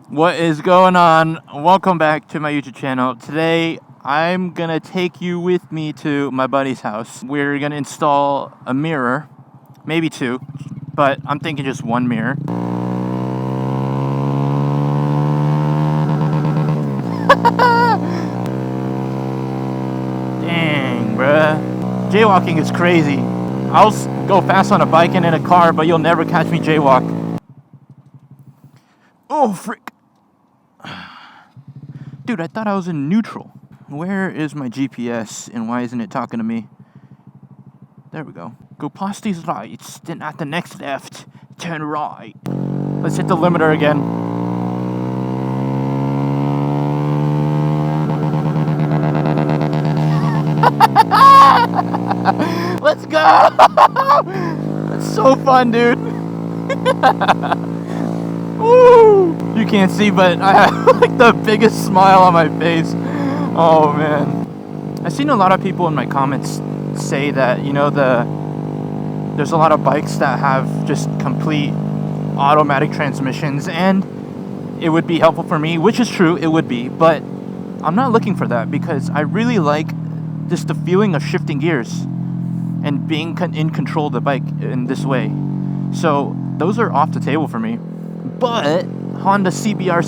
What is going on? Welcome back to my YouTube channel. Today, I'm gonna take you with me to my buddy's house. We're gonna install a mirror, maybe two, but I'm thinking just one mirror. Dang, bruh. Jaywalking is crazy. I'll go fast on a bike and in a car, but you'll never catch me jaywalk. Oh, frick. Dude, I thought I was in neutral. Where is my GPS and why isn't it talking to me? There we go. Go past these lights, then at the next left, turn right. Let's hit the limiter again. Let's go! That's so fun, dude. Woo! You can't see, but I have like the biggest smile on my face. Oh man. I've seen a lot of people in my comments say that, you know, there's a lot of bikes that have just complete automatic transmissions, and it would be helpful for me, which is true, it would be, but I'm not looking for that because I really like just the feeling of shifting gears and being in control of the bike in this way. So those are off the table for me. But Honda CBR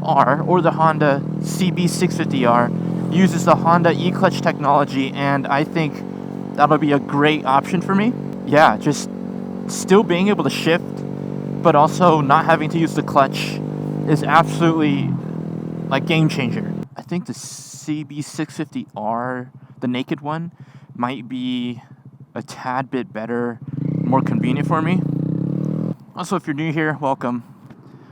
650R or the Honda CB 650R uses the Honda e-clutch technology, and I think that'll be a great option for me. Yeah, just still being able to shift, but also not having to use the clutch is absolutely like game changer. I think the CB 650R, the naked one, might be a tad bit better, more convenient for me. Also, if you're new here, welcome.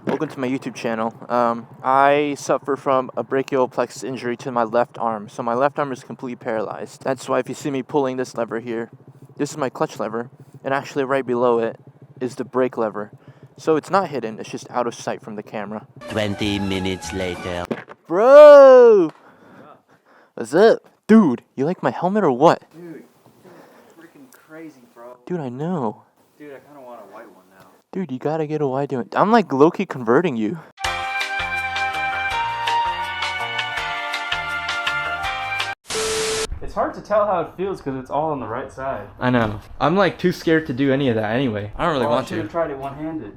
Welcome to my YouTube channel. I suffer from a brachial plexus injury to my left arm, so my left arm is completely paralyzed. That's why if you see me pulling this lever here, this is my clutch lever, and actually right below it is the brake lever. So it's not hidden, it's just out of sight from the camera. 20 minutes later. Bro! What's up? Dude, you like my helmet or what? Dude, it's freaking crazy, bro. Dude, I know. Dude, I kind of want a white one now. Dude, you gotta get a wide one. I'm like low-key converting you. It's hard to tell how it feels because it's all on the right side. I know. I'm like too scared to do any of that anyway. I don't really want I should have to. tried it one-handed.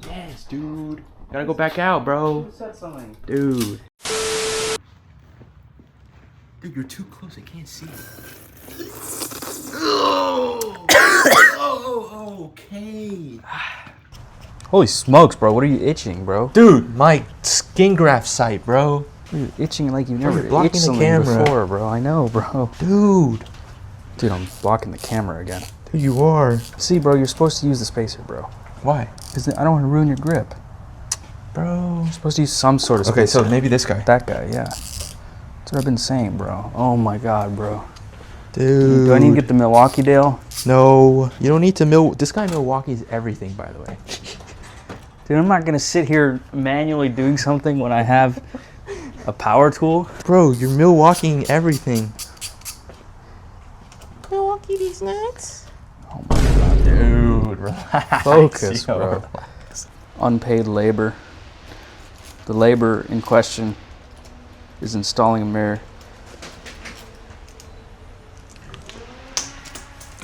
Yes, dude. Gotta go back out, bro. Who said something? Dude. Dude, you're too close. I can't see. Oh, okay. Holy smokes, bro. What are you itching, bro? Dude, my skin graft site, bro. You're itching like you've Bro, never you're blocking itched the something camera. before, bro. I know, bro. Dude. Dude, I'm blocking the camera again. Dude, you are. See, bro, you're supposed to use the spacer, bro. Why? Because I don't want to ruin your grip. Bro. You're supposed to use some sort of spacer. Okay, so maybe this guy. That guy, yeah. That's what I've been saying, bro. Oh my god, bro. Dude. Do I need to get the Milwaukee Dale? No, you don't need to this guy Milwaukee's everything, by the way. Dude, I'm not going to sit here manually doing something when I have a power tool. Bro, you're Milwaukeeing everything. Milwaukee these nuts. Oh my god, Dude, relax. focus, yo. bro. Unpaid labor. The labor in question is installing a mirror.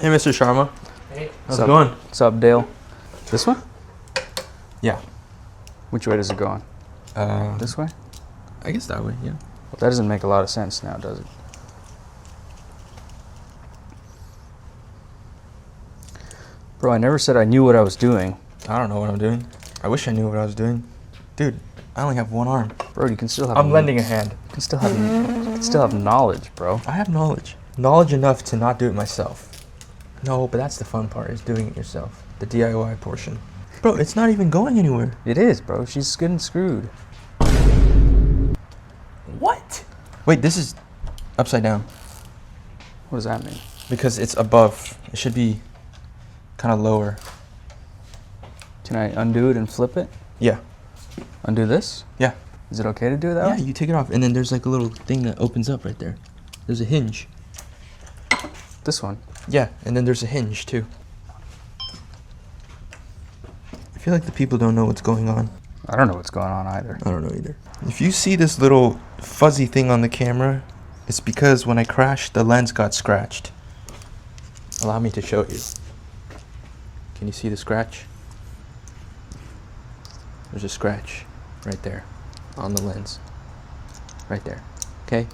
Hey, Mr. Sharma. Hey. How's it going? What's up, Dale? This one? Yeah. Which way does it go on? This way? I guess that way, yeah. Well, that doesn't make a lot of sense now, does it? Bro, I never said I knew what I was doing. I don't know what I'm doing. I wish I knew what I was doing. Dude, I only have one arm. Bro, you can still have. I'm lending a hand. You can still have knowledge, bro. I have knowledge. Knowledge enough to not do it myself. No, but that's the fun part, is doing it yourself. The DIY portion. Bro, it's not even going anywhere. It is, bro. She's getting screwed. What? Wait, this is upside down. What does that mean? Because it's above. It should be kind of lower. Can I undo it and flip it? Yeah. Undo this? Yeah. Is it okay to do it that Yeah, way? you take it off, and then there's like a little thing that opens up right there. There's a hinge. This one? Yeah, and then there's a hinge too. I feel like the people don't know what's going on. I don't know what's going on either. I don't know either. If you see this little fuzzy thing on the camera, it's because when I crashed, the lens got scratched. Allow me to show you. Can you see the scratch? There's a scratch right there on the lens. Right there. Okay?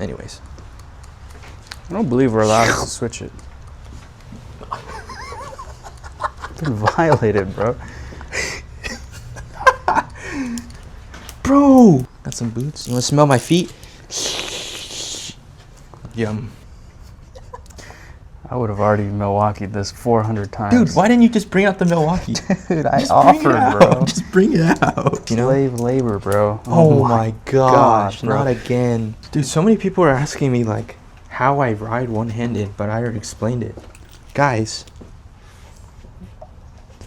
Anyways. I don't believe we're allowed to switch it. Been violated, bro. Bro! Got some boots. You wanna smell my feet? Yum. I would have already Milwaukee'd this 400 times. Dude, why didn't you just bring out the Milwaukee? Dude, I Just offered, bring it out. bro. Just bring it out. You know? Slave labor, bro. Oh my gosh, God, bro. not again. Dude, so many people are asking me like how I ride one-handed, but I already explained it. Guys,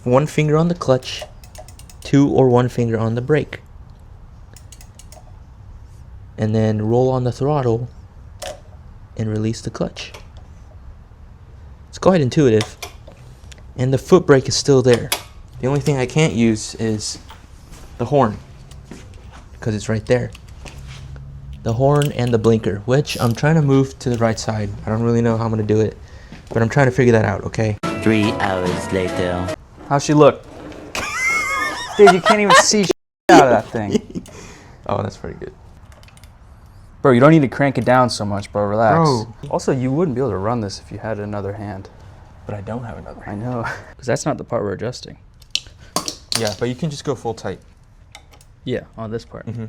one finger on the clutch, 2 or 1 finger on the brake. And then roll on the throttle and release the clutch. It's quite intuitive. And the foot brake is still there. The only thing I can't use is the horn, because it's right there. The horn and the blinker, which I'm trying to move to the right side. I don't really know how I'm gonna do it, but I'm trying to figure that out, okay? 3 hours later. How's she look? Dude, you can't even see shit out of that thing. Oh, that's pretty good. Bro, you don't need to crank it down so much, bro. Relax. Bro. Also, you wouldn't be able to run this if you had another hand. But I don't have another I hand. know. Because that's not the part we're adjusting. Yeah, but you can just go full tight. Yeah, on this part. Mm-hmm.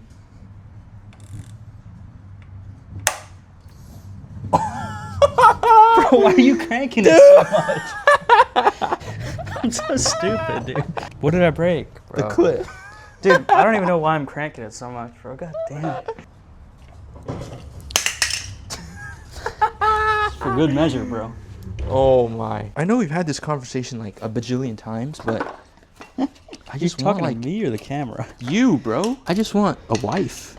Bro, why are you cranking it so much? I'm so stupid, dude. What did I break, bro? The clip. Dude, I don't even know why I'm cranking it so much, bro. God damn. For good measure, bro. Oh my. I know we've had this conversation like a bajillion times, but I just want like me or the camera? you, bro. I just want a wife.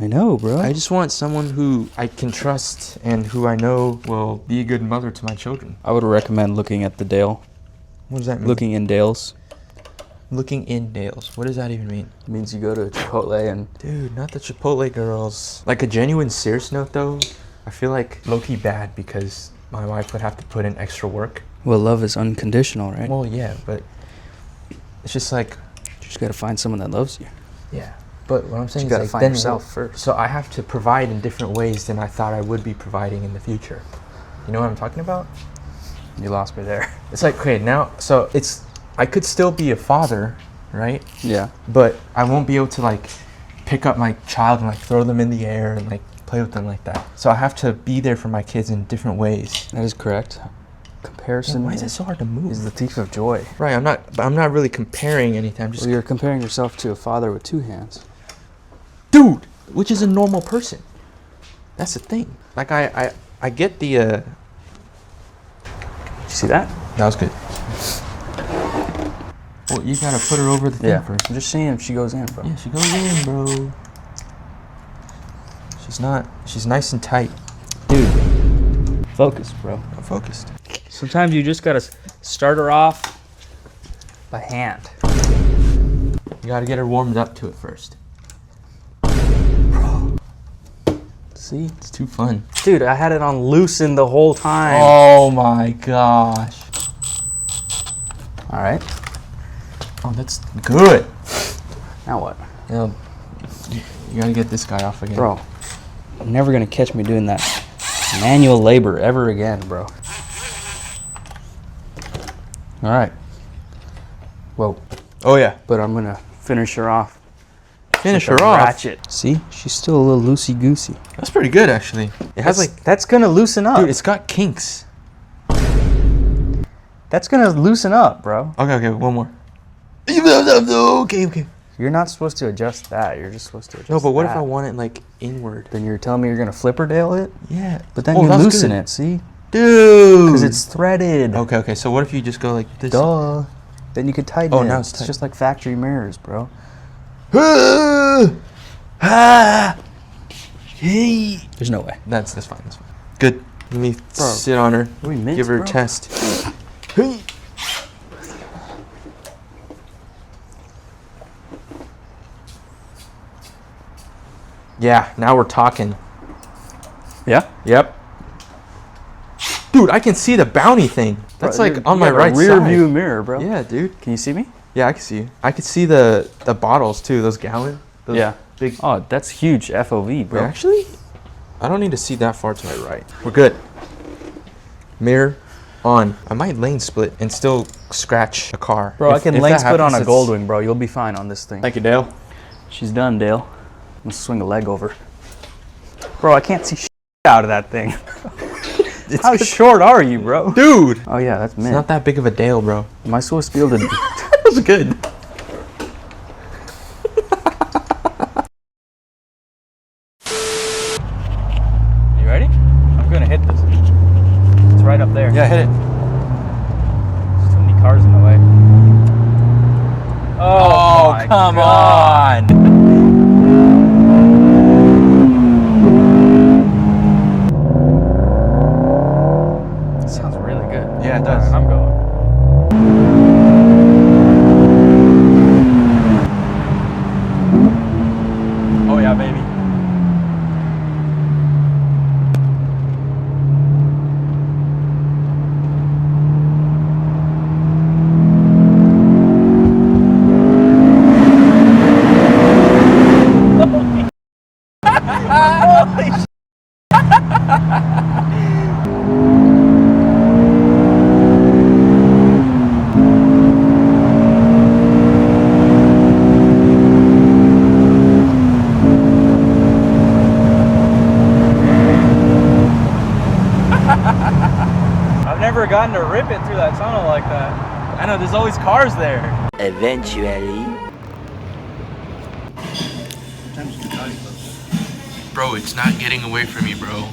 I know, bro. I just want someone who I can trust and who I know will be a good mother to my children. I would recommend looking at the Dale. What does that mean? Looking in Dales. Looking in Dales. What does that even mean? It means you go to Chipotle and... Dude, not the Chipotle girls. Like a genuine serious note though, I feel like low-key bad because my wife would have to put in extra work. Well, love is unconditional, right? Well, yeah, but it's just like... You just gotta find someone that loves you. Yeah. But what I'm saying You is gotta like find then yourself first. So I have to provide in different ways than I thought I would be providing in the future. You know what I'm talking about? You lost me there. It's like, okay, now, so it's, I could still be a father, right? Yeah. But I won't be able to like pick up my child and like throw them in the air and like play with them like that. So I have to be there for my kids in different ways. That is correct. Comparison Why is it so hard to move? is the thief of joy. Right, I'm not really comparing anything. I'm just, Well, you're comparing yourself to a father with 2 hands. dude, which is a normal person. That's the thing. Like I get the, You see that? that was good. Well, you gotta put her over the thing Yeah. first. I'm just seeing if she goes in, bro. Yeah, she goes in, bro. She's nice and tight. Dude, focus, bro. I'm focused. Sometimes you just gotta start her off by hand. You gotta get her warmed up to it first. See? It's too fun. Dude, I had it on loosen the whole time. Oh my gosh. All right. Oh, that's good. Now what? You gotta get this guy off again. Bro, you're never gonna catch me doing that manual labor ever again, bro. All right. Whoa. Oh yeah. But I'm gonna finish her off. Finish with her a off. Ratchet. See? She's still a little loosey-goosey. That's pretty good actually. It has like, That's gonna loosen up. dude, it's got kinks. That's gonna loosen up, bro. Okay, one more. Okay. You're not supposed to adjust that. You're just supposed to adjust No, but what if that. I want it like inward? Then you're telling me you're gonna Flipperdale it? Yeah. But then Oh, you that's loosen good. it, see? Dude. Because it's threaded. Okay. So what if you just go like this? Duh. Then you could tighten Oh, it. now it's tight. just like factory mirrors, bro. Hey. There's no way. That's fine. That's fine. Good. Let me sit on her. Are we mixed, Give her bro? a test. Hey. Yeah, now we're talking. Yeah? Yep. Dude, I can see the bounty thing. That's like on my right rear side. view mirror, bro. Yeah, dude. Can you see me? Yeah, I can see you. I can see the bottles too, those gallon. Those Yeah. Big. Oh, that's huge FOV, bro. Wait, actually, I don't need to see that far to my right. We're good. Mirror on. I might lane split and still scratch a car. Bro, I If- can if lane that split on a happens, Goldwing, bro. You'll be fine on this thing. Thank you, Dale. She's done, Dale. I'm gonna swing a leg over. Bro, I can't see shit out of that thing. How short are you, bro? Dude! Oh yeah, that's It's mint. not that big of a Dale, bro. Am I supposed to be able to? That was good. You ready? I'm gonna hit this. It's right up there. Yeah, hit it. There's too many cars in the way. Oh, my come God. on! That sounds really good. Yeah, it does. Alright, I'm going. Oh yeah, baby. I've never gotten to rip it through that tunnel like that. I know, there's always cars there. Eventually. Bro, it's not getting away from me, bro.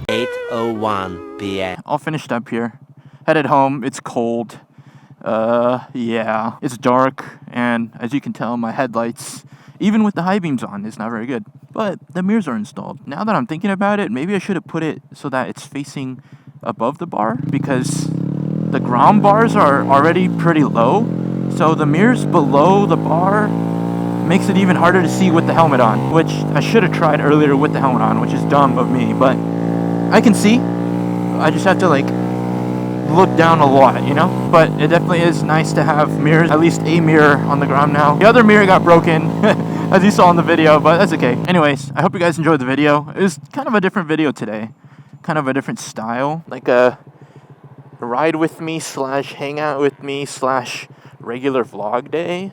8:01 p.m. All finished up here. Headed home. It's cold. Yeah. It's dark, and as you can tell, my headlights, even with the high beams on, is not very good. But the mirrors are installed. Now that I'm thinking about it, maybe I should have put it so that it's facing above the bar, because the Grom bars are already pretty low. So the mirrors below the bar makes it even harder to see with the helmet on, which I should have tried earlier with the helmet on, which is dumb of me, but I can see. I just have to like look down a lot, you know? But it definitely is nice to have mirrors, at least a mirror on the ground now. The other mirror got broken, as you saw in the video, but that's okay. Anyways, I hope you guys enjoyed the video. It was kind of a different video today. Kind of a different style. Like a ride with me / hang out with me / regular vlog day.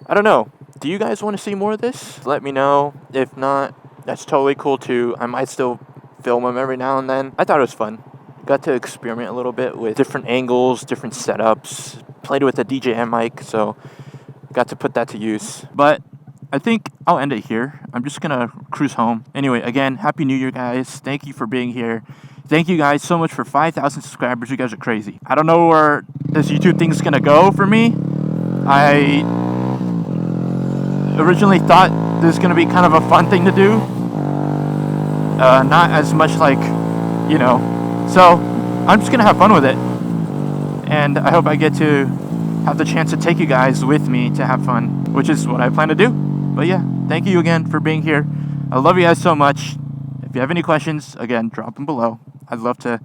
I don't know. Do you guys want to see more of this? Let me know. If not, that's totally cool too. I might still film them every now and then. I thought it was fun. Got to experiment a little bit with different angles, different setups. Played with a DJI mic, so got to put that to use. But I think I'll end it here. I'm just gonna cruise home. Anyway, again, Happy New Year, guys. Thank you for being here. Thank you guys so much for 5,000 subscribers. You guys are crazy. I don't know where this YouTube thing's gonna go for me. I originally thought this was gonna be kind of a fun thing to do. Not as much like, you know. So I'm just gonna have fun with it. And I hope I get to have the chance to take you guys with me to have fun, which is what I plan to do. But yeah, thank you again for being here. I love you guys so much. If you have any questions, again, drop them below. I'd love to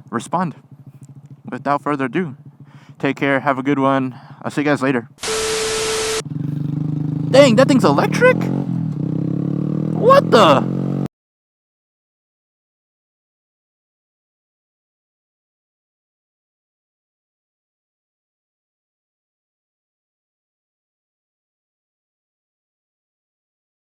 respond. Without further ado, take care, have a good one. I'll see you guys later. Dang, that thing's electric? What the?